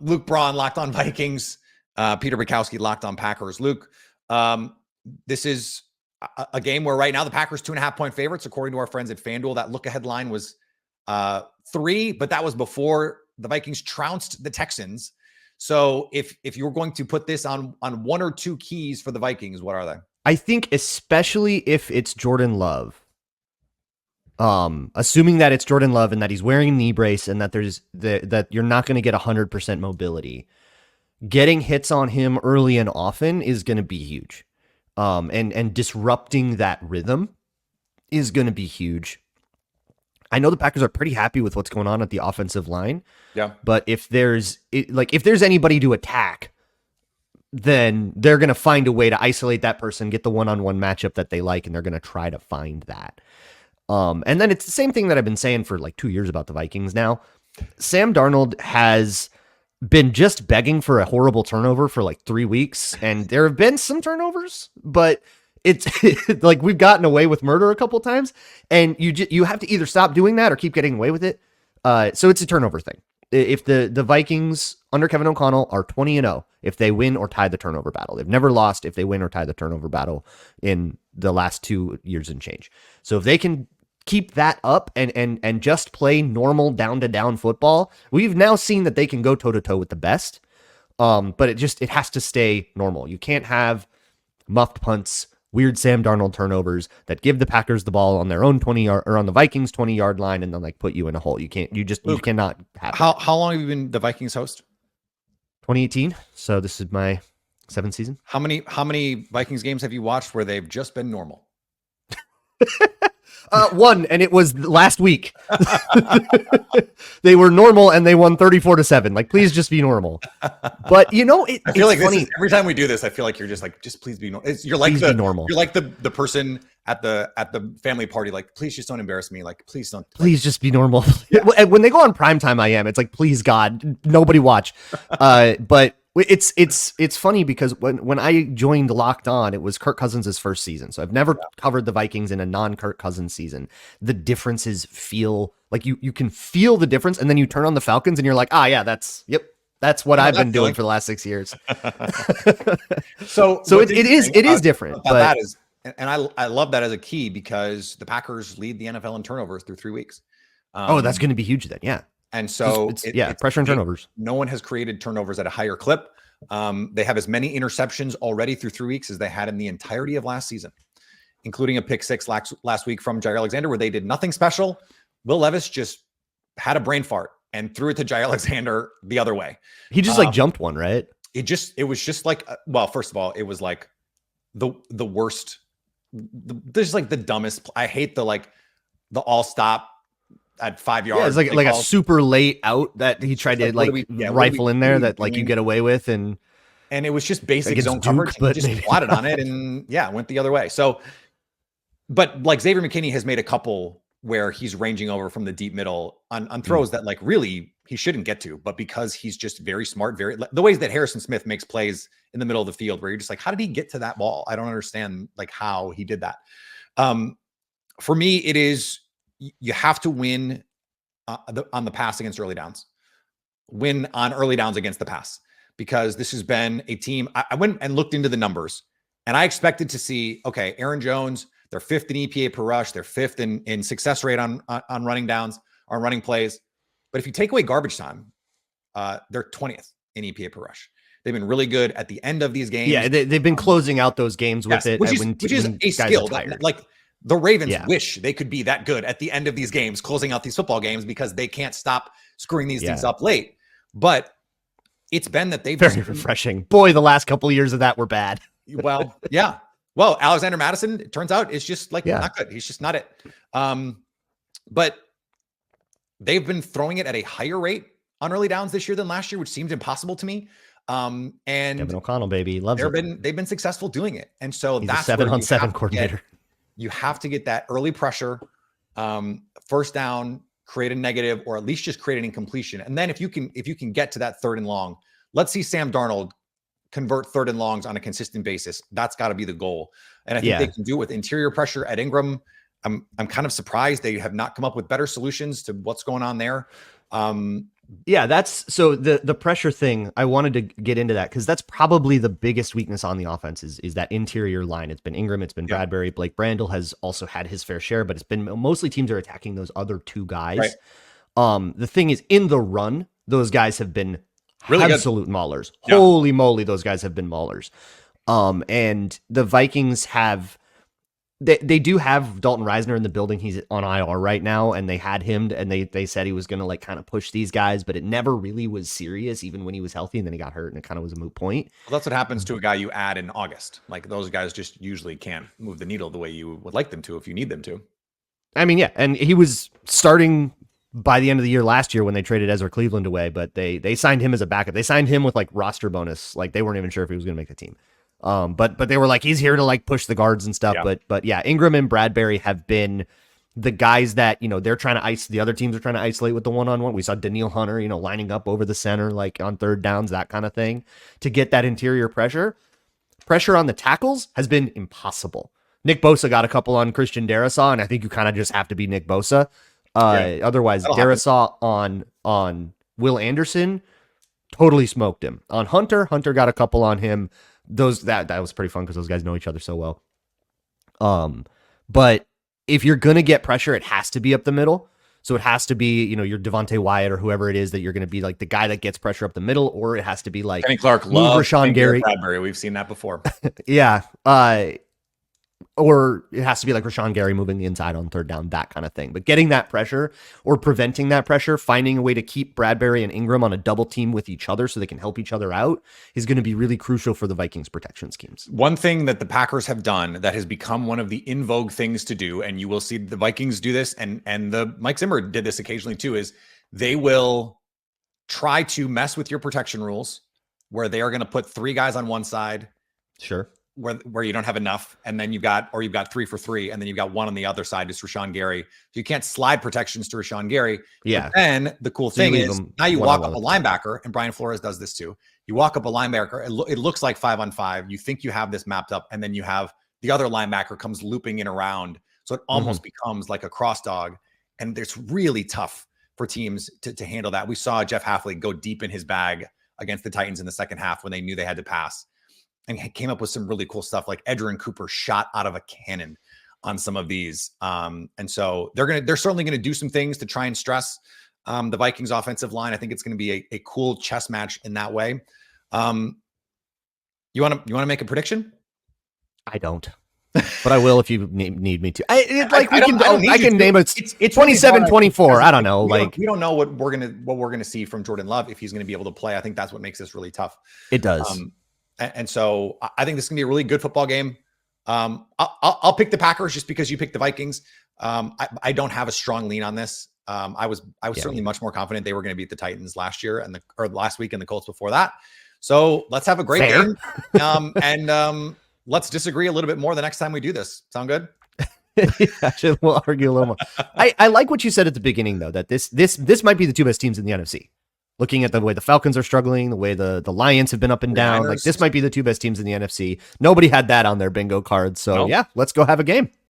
Luke Braun, Locked On Vikings. Peter Bukowski, Locked On Packers. Luke, this is a game where right now the Packers 2.5-point favorites, according to our friends at FanDuel. That look-ahead line was 3, but that was before the Vikings trounced the Texans. So if you were going to put this on one or two keys for the Vikings, what are they? I think especially if it's Jordan Love, assuming that it's Jordan Love and that he's wearing a knee brace and that that you're not going to get 100% mobility, getting hits on him early and often is going to be huge. And disrupting that rhythm is going to be huge. I know the Packers are pretty happy with what's going on at the offensive line. Yeah. But if there's anybody to attack, then they're going to find a way to isolate that person, get the one-on-one matchup that they like, and they're going to try to find that. And then it's the same thing that I've been saying for like 2 years about the Vikings now. Sam Darnold has been just begging for a horrible turnover for like 3 weeks, and there have been some turnovers, but it's like we've gotten away with murder a couple times, and you have to either stop doing that or keep getting away with it. So it's a turnover thing. If the Vikings under Kevin O'Connell are 20-0, if they win or tie the turnover battle, they've never lost if they win or tie the turnover battle in the last 2 years and change. So if they can keep that up and just play normal down-to-down football, we've now seen that they can go toe-to-toe with the best. But it has to stay normal. You can't have muffed punts, weird Sam Darnold turnovers that give the Packers the ball on their own 20-yard or on the Vikings 20-yard line and then like put you in a hole. You cannot have How long have you been the Vikings host? 2018. So this is my 7th season. How many Vikings games have you watched where they've just been normal? One, and it was last week. They were normal and they won 34-7. Like, please just be normal. But you know, I feel like funny. Every time we do this, I feel like you're just like, just please be normal. You're like normal. You're like the person at the family party. Like, please just don't embarrass me. Like, please don't. Please just be normal. Yeah. When they go on primetime, I am. It's like, please God, nobody watch. But it's funny because when I joined Locked On, it was Kirk Cousins' first season. So I've never covered the Vikings in a non-Kirk Cousins season. The differences feel like you can feel the difference, and then you turn on the Falcons and you're like, that's what I've been doing for the last 6 years. so it is different. But that is, and I love that as a key because the Packers lead the NFL in turnovers through 3 weeks. That's going to be huge then. Yeah. And so it's pressure and turnovers. No one has created turnovers at a higher clip. They have as many interceptions already through 3 weeks as they had in the entirety of last season, including a pick six last week from Jair Alexander, where they did nothing special. Will Levis just had a brain fart and threw it to Jair Alexander the other way. He just jumped one, right? It was just like, well, first of all, it was like the worst. There's like the dumbest. I hate the all stop at 5 yards. Yeah, it's like a super late out that he tried to rifle in there that like you get away with, and it was just basic zone coverage. But he just plotted on it and went the other way. So, but like Xavier McKinney has made a couple where he's ranging over from the deep middle on throws that like really he shouldn't get to, but because he's just very smart, the ways that Harrison Smith makes plays in the middle of the field where you're just like, how did he get to that ball? I don't understand like how he did that. For me, it is, you have to win on the pass against early downs. Win on early downs against the pass, because this has been a team. I went and looked into the numbers, and I expected to see, okay, Aaron Jones, they're 5th in EPA per rush, they're 5th in success rate on running downs, on running plays. But if you take away garbage time, they're 20th in EPA per rush. They've been really good at the end of these games. Yeah, they've been closing out those games with it, which is a skill. Like the Ravens wish they could be that good at the end of these games, closing out these football games, because they can't stop screwing these things up late. But it's been that they've very refreshing. Boy, the last couple of years of that were bad. Well, yeah. Well, Alexander Mattison, it turns out, is just like not good. He's just not it. But they've been throwing it at a higher rate on early downs this year than last year, which seemed impossible to me. And Kevin O'Connell, baby, loves it. They've been successful doing it, and so he's that's a 7-on-7 coordinator. You have to get that early pressure, first down, create a negative, or at least just create an incompletion. And then if you can get to that 3rd and long, let's see Sam Darnold convert 3rd and longs on a consistent basis. That's got to be the goal. And I think they can do it with interior pressure at Ingram. I'm kind of surprised they have not come up with better solutions to what's going on there. Yeah, that's so the pressure thing. I wanted to get into that because that's probably the biggest weakness on the offense is that interior line. It's been Ingram, it's been Bradbury, Blake Brandel has also had his fair share, but it's been mostly teams are attacking those other two guys. Right. The thing is, in the run, those guys have been really absolute good maulers. Yeah. Holy moly, those guys have been maulers. And the Vikings have. They do have Dalton Reisner in the building. He's on IR right now, and they had him, and they said he was going to like kind of push these guys, but it never really was serious, even when he was healthy, and then he got hurt, and it kind of was a moot point. Well, that's what happens to a guy you add in August. Like those guys just usually can't move the needle the way you would like them to if you need them to. I mean, yeah, and he was starting by the end of the year last year when they traded Ezra Cleveland away, but they signed him as a backup. They signed him with like roster bonus, like they weren't even sure if he was going to make the team. But they were like, he's here to like push the guards and stuff. Yeah. But yeah, Ingram and Bradbury have been the guys that, you know, they're trying to the other teams are trying to isolate with the one-on-one. We saw Daniil Hunter, you know, lining up over the center, like on third downs, that kind of thing to get that interior pressure. Pressure on the tackles has been impossible. Nick Bosa got a couple on Christian Darrisaw, and I think you kind of just have to be Nick Bosa. Otherwise Darrisaw on Will Anderson totally smoked him. On Hunter got a couple on him. That was pretty fun because those guys know each other so well. But if you're gonna get pressure, it has to be up the middle. So it has to be, you know, your Devontae Wyatt or whoever it is that you're gonna be like the guy that gets pressure up the middle, or it has to be like Kenny Clark, Rashawn Gary, Bradbury. We've seen that before. Yeah. Or it has to be like Rashawn Gary moving the inside on third down, that kind of thing. But getting that pressure or preventing that pressure, finding a way to keep Bradbury and Ingram on a double team with each other so they can help each other out is going to be really crucial for the Vikings protection schemes. One thing that the Packers have done that has become one of the in vogue things to do, and you will see the Vikings do this, and the Mike Zimmer did this occasionally too, is they will try to mess with your protection rules where they are going to put three guys on one side. Sure. Where you don't have enough, and then you've got 3 for 3, and then you've got one on the other side, just Rashawn Gary. So you can't slide protections to Rashawn Gary. Yeah. But then the cool thing is now you walk up a linebacker, and Brian Flores does this too. You walk up a linebacker, it looks like 5-on-5. You think you have this mapped up, and then you have the other linebacker comes looping in around. So it almost becomes like a cross dog, and it's really tough for teams to handle that. We saw Jeff Hafley go deep in his bag against the Titans in the second half when they knew they had to pass. And came up with some really cool stuff, like Edgerrin Cooper shot out of a cannon on some of these. And so they're certainly going to do some things to try and stress the Vikings offensive line. I think it's going to be a cool chess match in that way. You want to make a prediction? I don't, but I will if you need me to. I can name it. It's 27-24. I don't know. We don't know what we're gonna see from Jordan Love if he's going to be able to play. I think that's what makes this really tough. It does. And so I think this is going to be a really good football game. I'll pick the Packers just because you picked the Vikings. I don't have a strong lean on this. I was certainly much more confident they were going to beat the Titans last year or last week and the Colts before that. So let's have a great game. And let's disagree a little bit more the next time we do this. Sound good? Actually, we'll argue a little more. I like what you said at the beginning, though, that this might be the two best teams in the NFC. Looking at the way the Falcons are struggling, the way the Lions have been up and down, like this might be the two best teams in the NFC. Nobody had that on their bingo card. So yeah, let's go have a game.